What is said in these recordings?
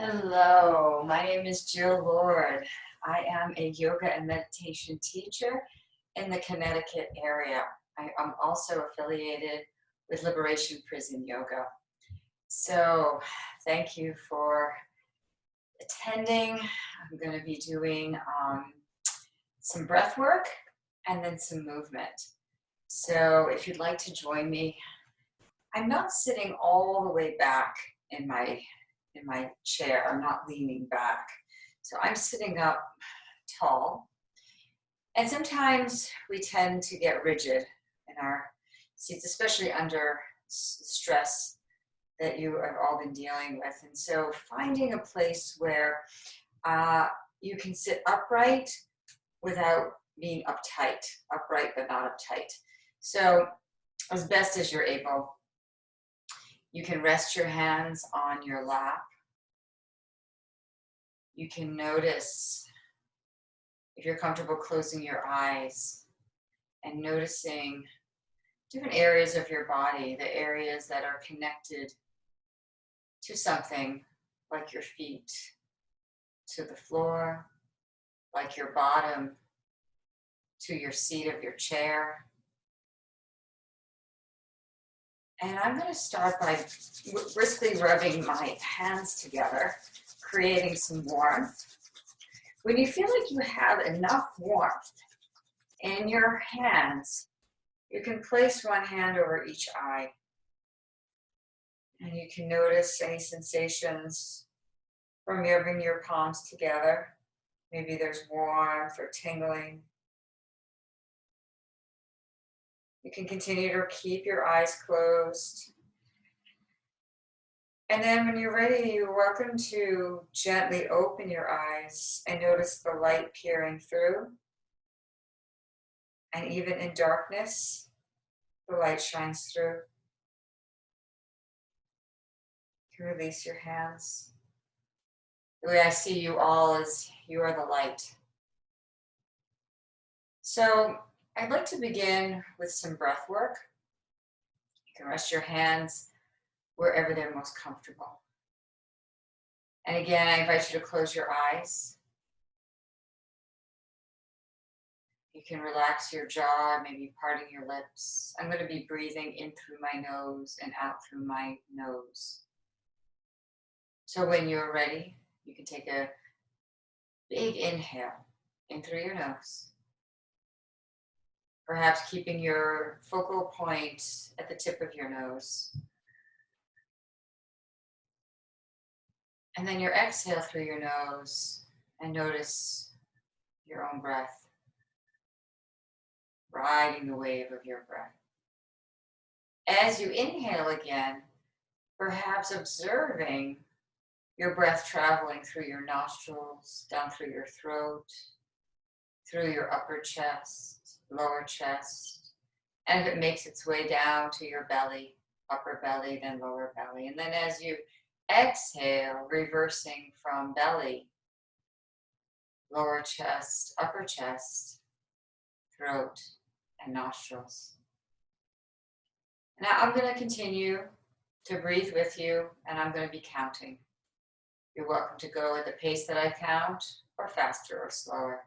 Hello, my name is Jill Lord. I am a yoga and meditation teacher in the Connecticut area. I am also affiliated with Liberation Prison Yoga. So thank you for attending. I'm going to be doing some breath work and then some movement. So if you'd like to join me, I'm not sitting all the way back in my chair. I'm not leaning back. So I'm sitting up tall. And sometimes we tend to get rigid in our seats, especially under stress that you have all been dealing with. And so finding a place where you can sit upright without being uptight, upright but not uptight. So as best as you're able, you can rest your hands on your lap. You can notice, if you're comfortable, closing your eyes and noticing different areas of your body, the areas that are connected to something, like your feet to the floor, like your bottom to your seat of your chair. And I'm going to start by briskly rubbing my hands together, creating some warmth. When you feel like you have enough warmth in your hands, you can place one hand over each eye. And you can notice any sensations from rubbing your palms together. Maybe there's warmth or tingling. You can continue to keep your eyes closed. And then when you're ready, you're welcome to gently open your eyes and notice the light peering through. And even in darkness, the light shines through. You can release your hands. The way I see you all is you are the light. So I'd like to begin with some breath work. You can rest your hands wherever they're most comfortable. And again, I invite you to close your eyes. You can relax your jaw, maybe parting your lips. I'm going to be breathing in through my nose and out through my nose. So when you're ready, you can take a big inhale in through your nose. Perhaps keeping your focal point at the tip of your nose. And then your exhale through your nose and notice your own breath, riding the wave of your breath. As you inhale again, perhaps observing your breath traveling through your nostrils, down through your throat, through your upper chest, lower chest, and it makes its way down to your belly, upper belly, then lower belly. And then as you exhale, reversing from belly, lower chest, upper chest, throat, and nostrils. Now I'm going to continue to breathe with you, and I'm going to be counting. You're welcome to go at the pace that I count, or faster or slower.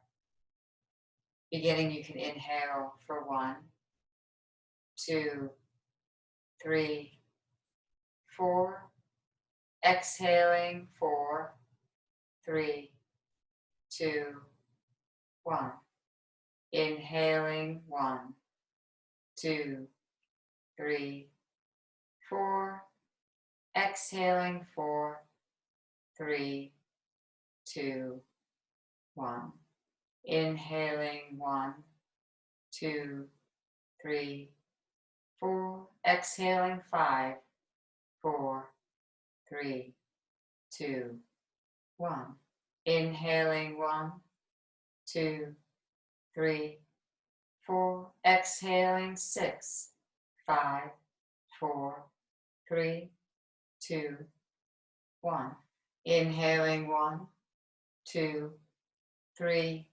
Beginning, you can inhale for 1, 2, 3, 4. Exhaling, 4, 3, 2, 1. Inhaling, 1, 2, 3, 4. Exhaling, 4, 3, 2, 1. Inhaling, 1, 2, 3, 4. Exhaling, 5, 4, 3, 2, 1. Inhaling, 1, 2, 3, 4. Exhaling, 6, 5, 4, 3, 2, 1. Inhaling, 1, 2, 3,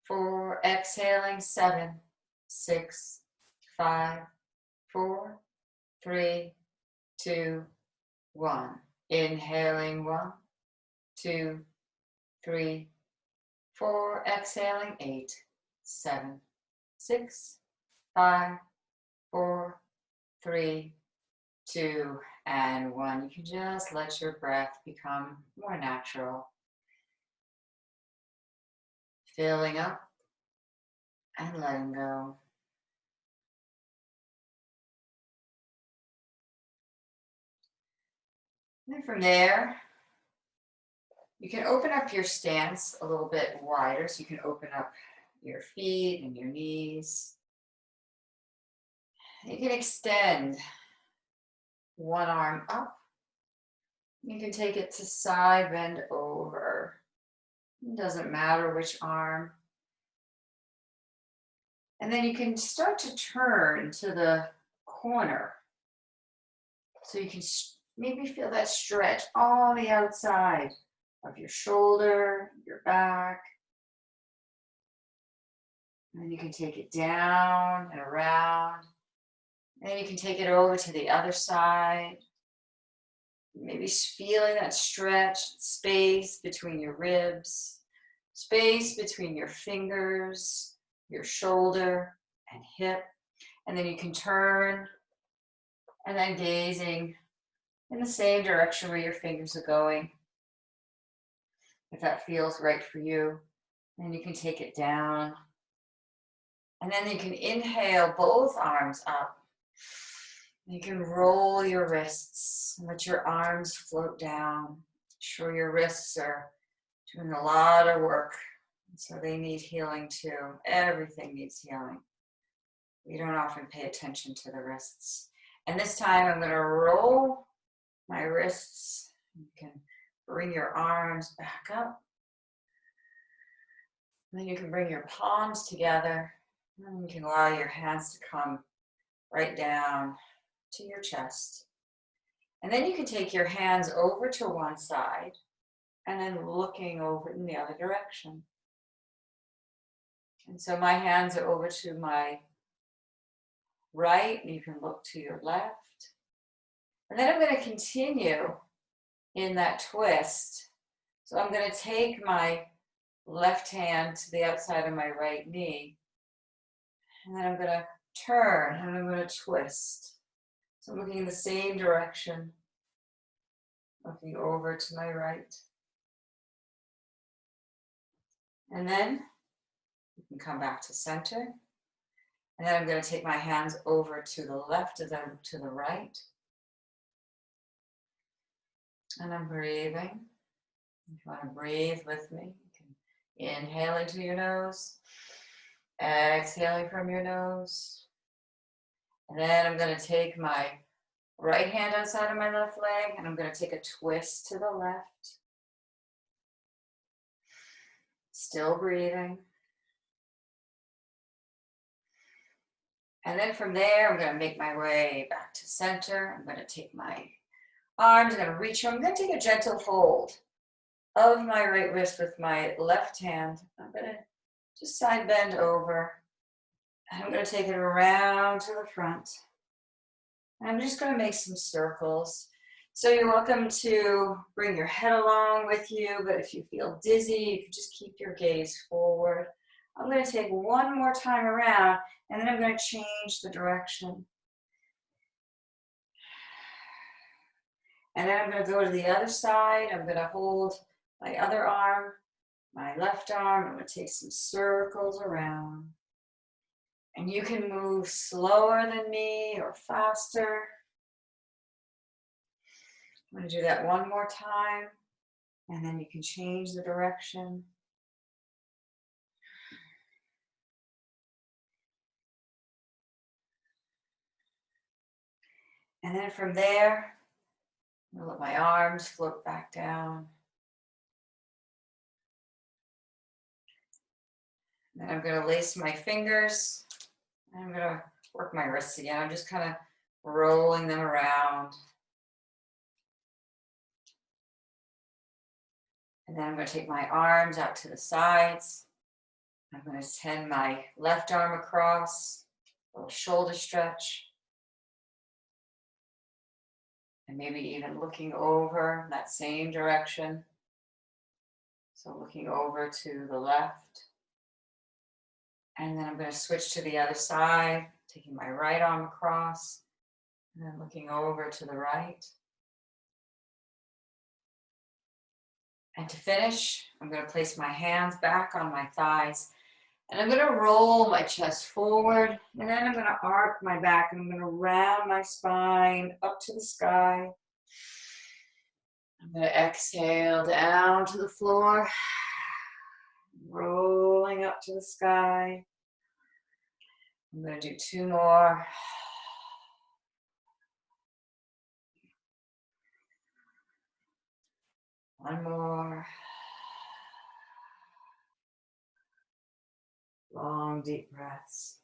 4. Exhaling, 7, 6, 5, 4, 3, 2, 1. Inhaling, 1, 2, 3, 4. Exhaling. 8, 7, 6, 5, 4, 3, 2, and 1. You can just let your breath become more natural. Filling up and letting go. And then from there, you can open up your stance a little bit wider. So you can open up your feet and your knees. You can extend one arm up. You can take it to side bend over. It doesn't matter which arm. And then you can start to turn to the corner. So you can maybe feel that stretch all the outside of your shoulder, your back. And then you can take it down and around. And then you can take it over to the other side. Maybe feeling that stretch, space between your ribs, space between your fingers, your shoulder and hip. And then you can turn and then gazing in the same direction where your fingers are going. If that feels right for you, then you can take it down. And then you can inhale both arms up. You can roll your wrists and let your arms float down. Sure, your wrists are doing a lot of work, so they need healing too. Everything needs healing. We don't often pay attention to the wrists. And this time I'm going to roll my wrists. You can bring your arms back up. And then you can bring your palms together. And you can allow your hands to come right down to your chest. And then you can take your hands over to one side and then looking over in the other direction. And so my hands are over to my right, and you can look to your left. And then I'm going to continue in that twist. So I'm going to take my left hand to the outside of my right knee. And then I'm going to turn and I'm going to twist. So I'm looking in the same direction, looking over to my right. And then you can come back to center. And then I'm going to take my hands over to the left and then to the right. And I'm breathing. If you want to breathe with me, you can inhale into your nose, exhaling from your nose. And then I'm going to take my right hand outside of my left leg, and I'm going to take a twist to the left. Still breathing. And then from there, I'm going to make my way back to center. I'm going to take my arms, I'm going to reach. I'm going to take a gentle hold of my right wrist with my left hand. I'm going to just side bend over. And I'm going to take it around to the front. And I'm just going to make some circles. So you're welcome to bring your head along with you, but if you feel dizzy, you can just keep your gaze forward. I'm going to take one more time around, and then I'm going to change the direction. And then I'm going to go to the other side. I'm going to hold my other arm, my left arm. I'm going to take some circles around. And you can move slower than me or faster. I'm going to do that one more time. And then you can change the direction. And then from there, I'm going to let my arms float back down. And then I'm going to lace my fingers. And I'm going to work my wrists again. I'm just kind of rolling them around. And then I'm going to take my arms out to the sides. I'm going to extend my left arm across, a little shoulder stretch. And maybe even looking over in that same direction. So looking over to the left. And then I'm going to switch to the other side, taking my right arm across, and then looking over to the right. And to finish, I'm going to place my hands back on my thighs, and I'm going to roll my chest forward, and then I'm going to arc my back, and I'm going to round my spine up to the sky. I'm going to exhale down to the floor, rolling up to the sky. I'm going to do 2 more. One more. Long, deep breaths.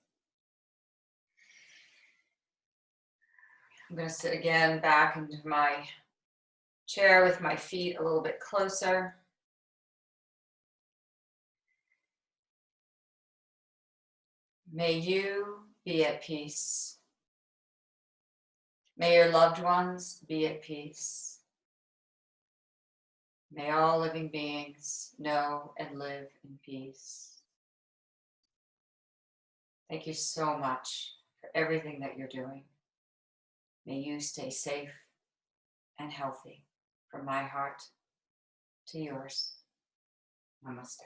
I'm going to sit again back into my chair with my feet a little bit closer. May you be at peace. May your loved ones be at peace. May all living beings know and live in peace. Thank you so much for everything that you're doing. May you stay safe and healthy from my heart to yours. Namaste.